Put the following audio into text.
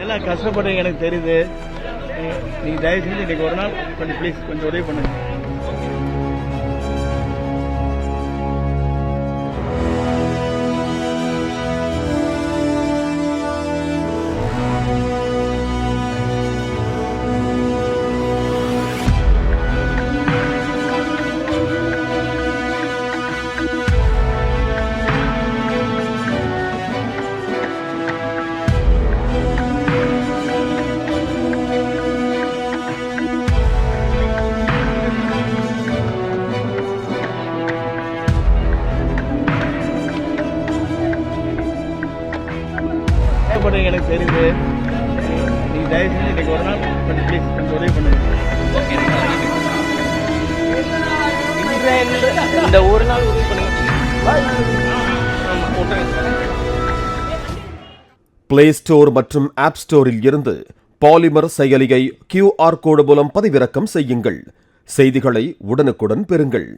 எல்லாம் கஷ்டப்படுறீங்க எனக்கு தெரியுது. நீங்க தயவு செஞ்சு இன்னைக்கு ஒரு நாள் கொஞ்சம் ப்ளீஸ் கொஞ்சம் உதவி பண்ணுங்க. எனக்கு தெரியுது. நீங்க தயவு செஞ்சு இன்னைக்கு ஒரு நாள் கொஞ்சம் ப்ளீஸ் கொஞ்சம் உதவி பண்ணுங்க. இந்த ஒரு நாள் உதவி பண்ணுங்க. பிளே ஸ்டோர் மற்றும் ஆப் ஸ்டோரில் இருந்து பாலிமர் செயலியை QR கோடு மூலம் பதிவிறக்கம் செய்யுங்கள். செய்திகளை உடனுக்குடன் பெறுங்கள்.